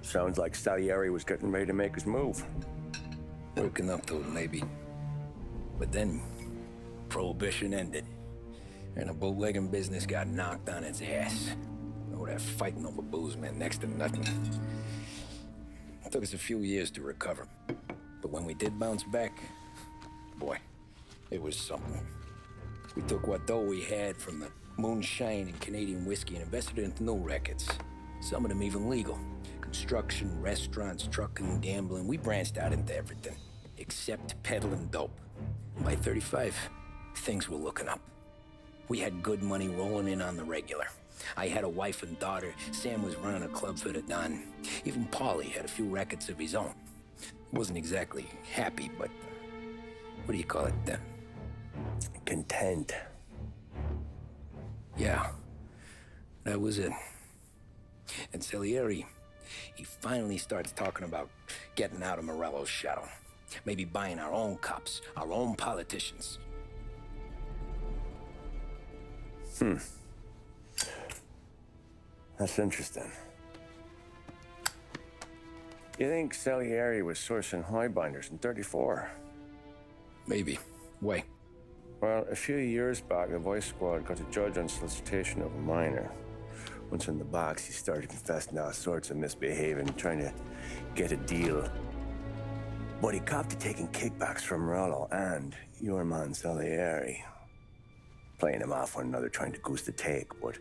Sounds like Salieri was getting ready to make his move. Working up to it, maybe. But then, Prohibition ended, and the bootlegging business got knocked on its ass. Oh, that fighting over booze meant next to nothing. It took us a few years to recover. But when we did bounce back, boy, it was something. We took what dough we had from the moonshine and Canadian whiskey and invested it into new rackets. Some of them even legal. Construction, restaurants, trucking, gambling. We branched out into everything, except peddling dope. And by 35, things were looking up. We had good money rolling in on the regular. I had a wife and daughter. Sam was running a club for the Don. Even Paulie had a few rackets of his own. Wasn't exactly happy, but what do you call it? Content. Yeah, that was it. And Salieri, he finally starts talking about getting out of Morello's shadow. Maybe buying our own cops, our own politicians. That's interesting. You think Salieri was sourcing highbinders in 34? Maybe. Why? Well, a few years back, the Vice Squad got a judge on solicitation of a minor. Once in the box, he started confessing all sorts of misbehaving, trying to get a deal. But he copped to taking kickbacks from Morello and your man Salieri. Playing him off one another, trying to goose the take. But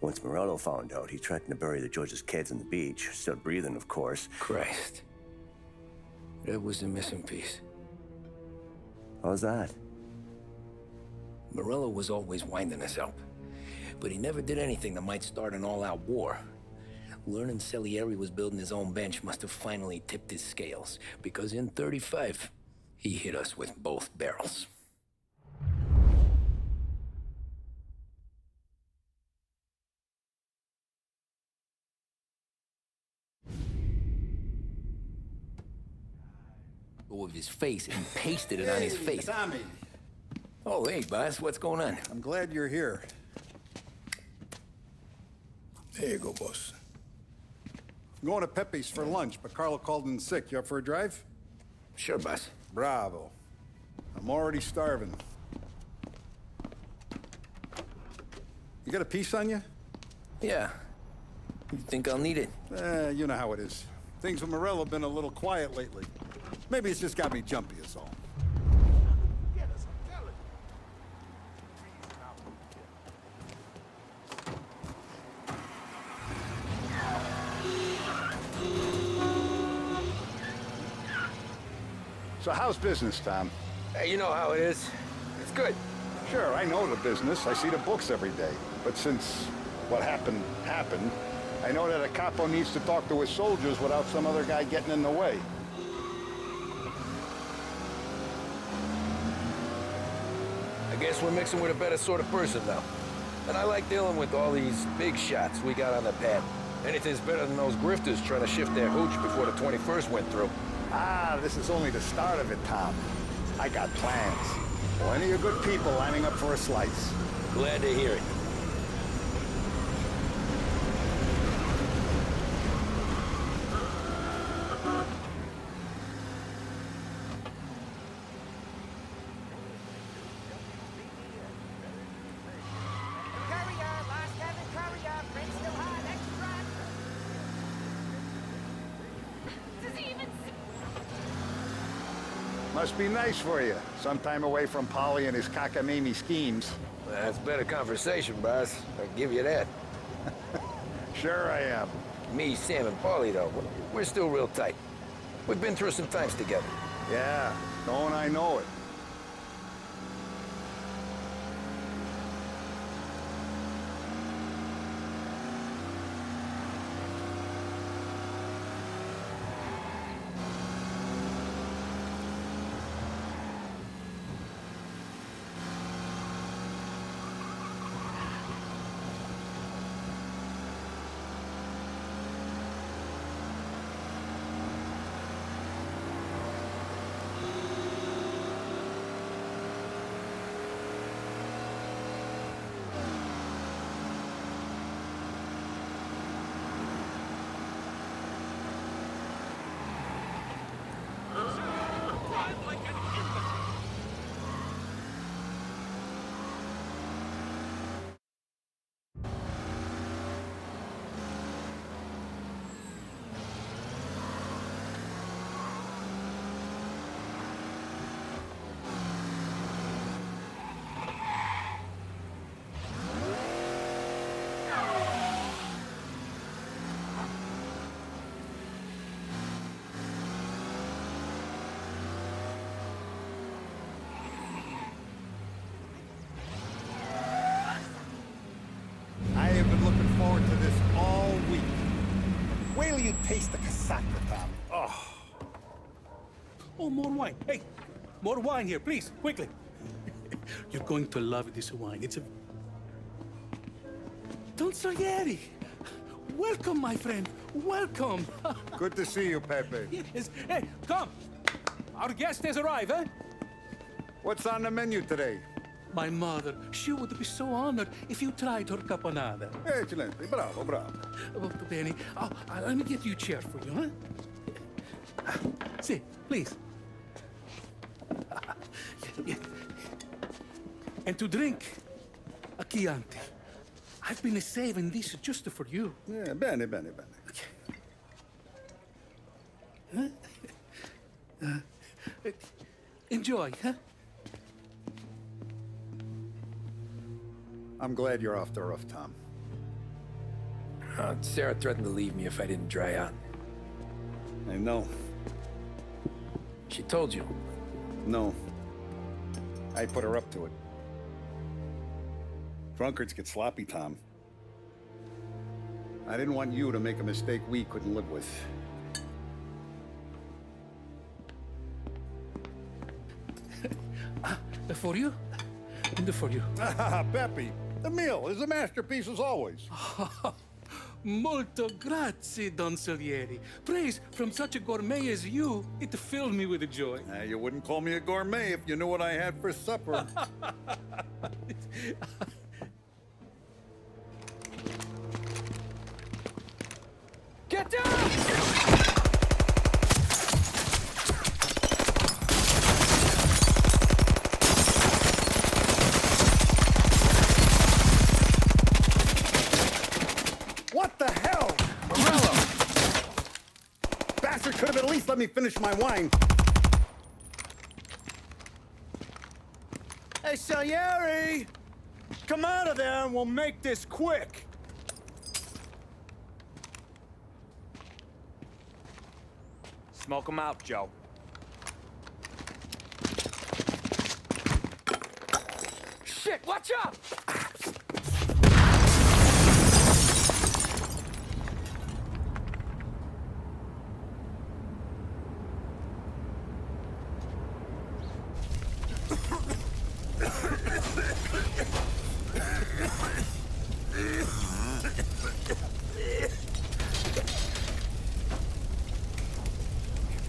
once Morello found out, he threatened to bury the judge's kids on the beach. Still breathing, of course. Christ. That was the missing piece. How's that? Morello was always winding us up, but he never did anything that might start an all-out war. Learning Salieri was building his own bench must have finally tipped his scales, because in 35, he hit us with both barrels. With his face and pasted it on his face. Tommy. Oh, hey, boss, what's going on? I'm glad you're here. There you go, boss. I'm going to Pepe's for lunch, but Carlo called in sick. You up for a drive? Sure, boss. Bravo. I'm already starving. You got a piece on you? Yeah. You think I'll need it? You know how it is. Things with Morello have been a little quiet lately. Maybe it's just got me jumpy is all. So how's business, Tom? Hey, you know how it is. It's good. Sure, I know the business. I see the books every day. But since what happened, I know that a capo needs to talk to his soldiers without some other guy getting in the way. I guess we're mixing with a better sort of person now. And I like dealing with all these big shots we got on the pad. Anything's better than those grifters trying to shift their hooch before the 21st went through. Ah, this is only the start of it, Tom. I got plans. Plenty of good people lining up for a slice. Glad to hear it. Must be nice for you. Some time away from Polly and his cockamamie schemes. That's better conversation, boss. I'll give you that. Sure I am. Me, Sam, and Paulie, though, we're still real tight. We've been through some times together. Yeah, don't I know it. taste the casaca, Tommy. Oh. Oh, more wine. Hey, more wine here, please, quickly. You're going to love this wine. It's a... Don Salieri! Welcome, my friend. Welcome. Good to see you, Pepe. Yes. Hey, come. Our guest has arrived, eh? What's on the menu today? My mother, she would be so honored if you tried her caponata. Excellent. Bravo, bravo. Molto bene. Oh, let me get you a chair for you, huh? Sit, please. And to drink, a Chianti. I've been saving this just for you. Yeah, bene, bene, bene. Enjoy, huh? I'm glad you're off the roof, Tom. Sarah threatened to leave me if I didn't dry out. I know. She told you. No. I put her up to it. Drunkards get sloppy, Tom. I didn't want you to make a mistake we couldn't live with. For you? And for you. Pepe, the meal is a masterpiece as always. Molto grazie, Don Salieri. Praise from such a gourmet as you, it filled me with joy. You wouldn't call me a gourmet if you knew what I had for supper. Get down! What the hell? Morello! Bastard could have at least let me finish my wine. Hey, Salieri! Come out of there and we'll make this quick. Smoke 'em out, Joe. Shit, watch out!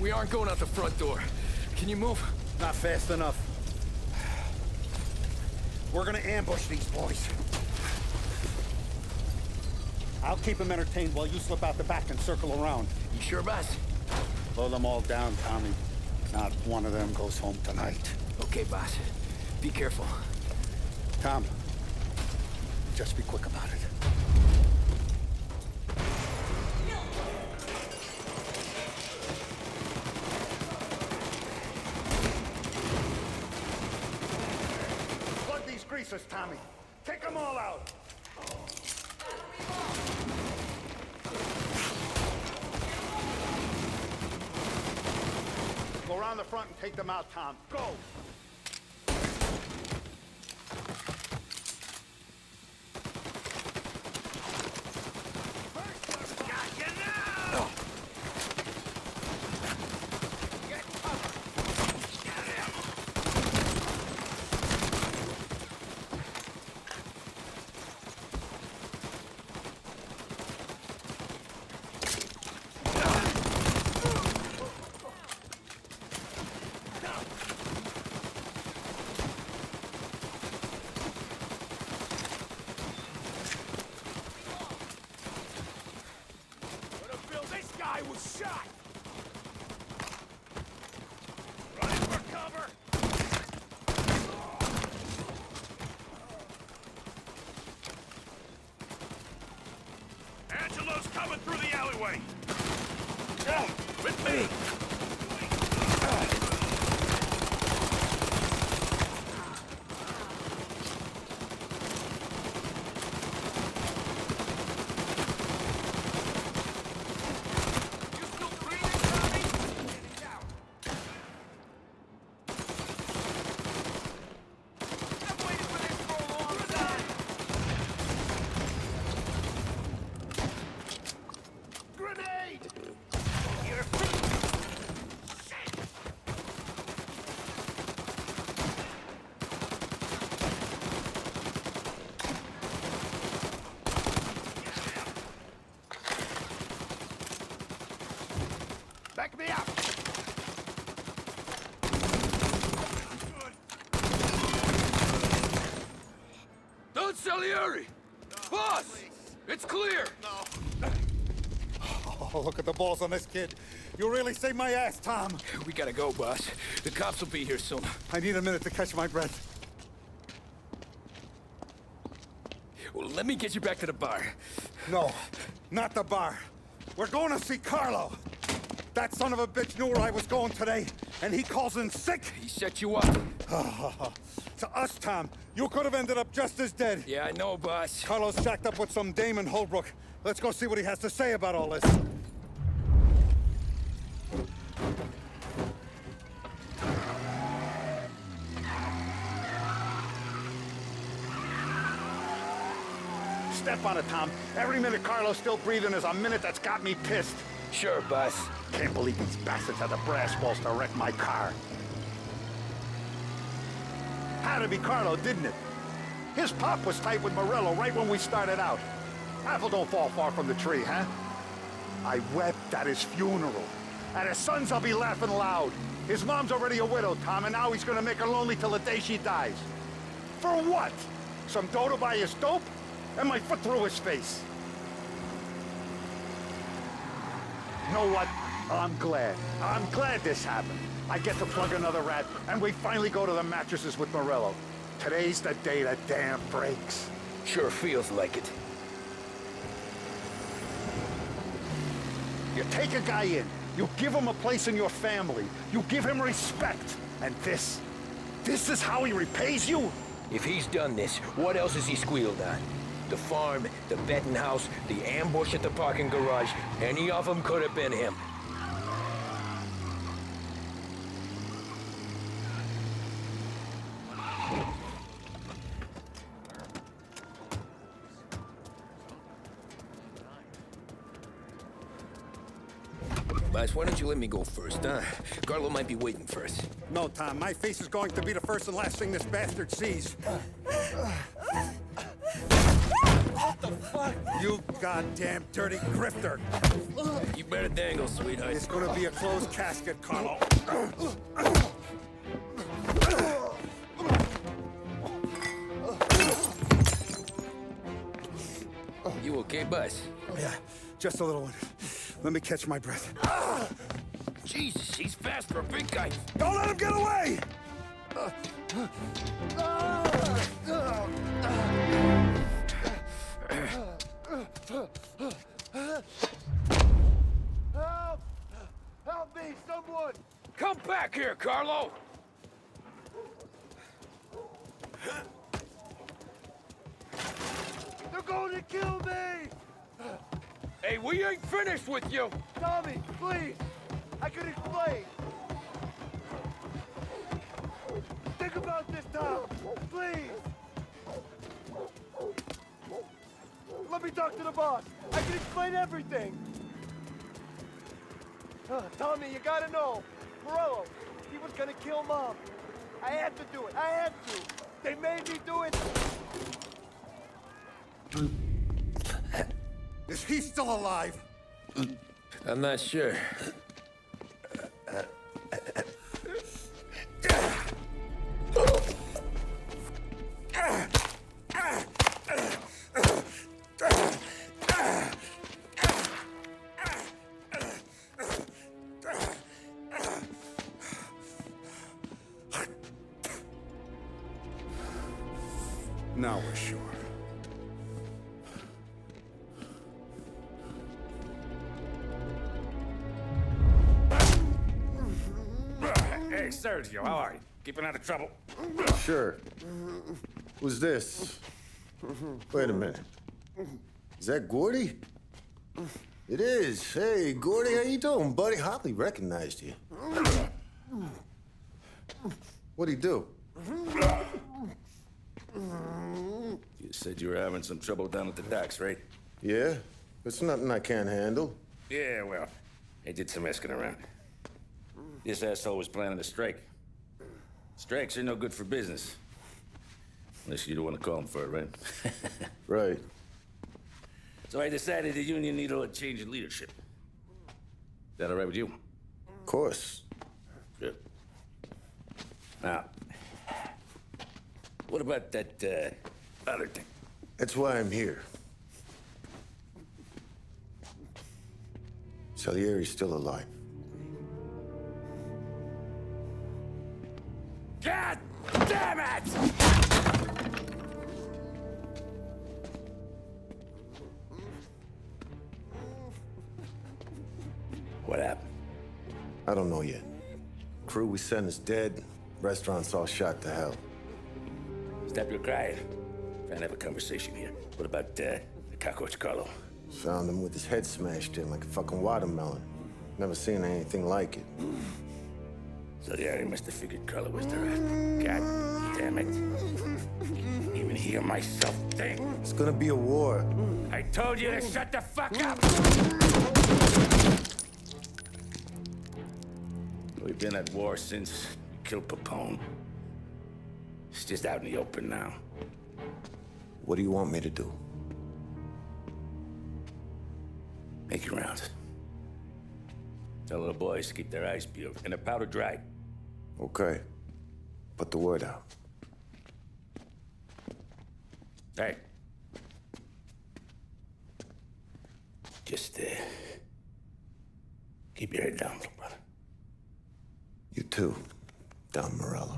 We aren't going out the front door. Can you move? Not fast enough. We're gonna ambush these boys. I'll keep them entertained while you slip out the back and circle around. You sure, boss? Blow them all down, Tommy. Not one of them goes home tonight. Okay, boss. Be careful. Tom, just be quick about it. Plug these greasers, Tommy. Take them all out. Go around the front and take them out, Tom. Go! Shot! Running for cover! Angelo's coming through the alleyway! With me! Grenade! You're Back me up! Don Salieri! Boss! It's clear! Oh, look at the balls on this kid. You really saved my ass, Tom. We gotta go, boss. The cops will be here soon. I need a minute to catch my breath. Well, let me get you back to the bar. No, not the bar. We're going to see Carlo. That son of a bitch knew where I was going today, and he calls in sick. He set you up. To us, Tom, you could have ended up just as dead. Yeah, I know, boss. Carlo's shacked up with some dame in Holbrook. Let's go see what he has to say about all this. Step on it, Tom. Every minute Carlo's still breathing is a minute that's got me pissed. Sure, boss. Can't believe these bastards had the brass balls to wreck my car. Had to be Carlo, didn't it? His pop was tight with Morello right when we started out. Apple don't fall far from the tree, huh? I wept at his funeral. At his son's, I'll be laughing loud. His mom's already a widow, Tom, and now he's gonna make her lonely till the day she dies. For what? Some dough to buy his dope? And my foot through his face. You know what? I'm glad. I'm glad this happened. I get to plug another rat, and we finally go to the mattresses with Morello. Today's the day the dam breaks. Sure feels like it. You take a guy in, you give him a place in your family, you give him respect, and this is how he repays you? If he's done this, what else has he squealed on? The farm, the betting house, the ambush at the parking garage, any of them could have been him. Boss, why don't you let me go first, huh? Carlo might be waiting for us. No, Tom, my face is going to be the first and last thing this bastard sees. What the fuck? You goddamn dirty grifter. You better dangle, sweetheart. It's gonna be a closed casket, Carlo. You okay, boss? Yeah, just a little one. Let me catch my breath. Jesus, he's fast for a big guy. Don't let him get away! Help! Help me, someone! Come back here, Carlo! They're going to kill me! Hey, we ain't finished with you! Tommy, please! I can explain! Think about this, Tom! Please! Let me talk to the boss! I can explain everything! Tommy, you gotta know! Morello, he was gonna kill Mom! I had to do it! I had to! They made me do it! Is he still alive? I'm not sure. Now we're sure. Hey, Sergio, how are you? Keeping out of trouble? Sure. Who's this? Wait a minute. Is that Gordy? It is. Hey, Gordy, how you doing, buddy? Hardly recognized you. What'd he do? You said you were having some trouble down at the docks, right? Yeah? It's nothing I can't handle. Yeah, well, I did some asking around. This asshole was planning a strike. Strikes are no good for business. Unless you don't want to call him for it, right? Right. So I decided the union needed a change in leadership. Is that all right with you? Of course. Good. Now, what about that, other thing? That's why I'm here. Salieri's still alive. God damn it! What happened? I don't know yet. Crew we sent is dead. Restaurant's all shot to hell. Stop your crying. Trying to have a conversation here. What about, the cockroach Carlo? Found him with his head smashed in like a fucking watermelon. Never seen anything like it. Salieri must have figured Carlo was the rat. God damn it. Can't even hear myself think. It's gonna be a war. I told you to shut the fuck up! We've been at war since we killed Papone. It's just out in the open now. What do you want me to do? Make your rounds. Tell little boys to keep their eyes peeled and their powder dry. Okay. Put the word out. Hey. Just, keep your head down, little brother. You too, Don Morello.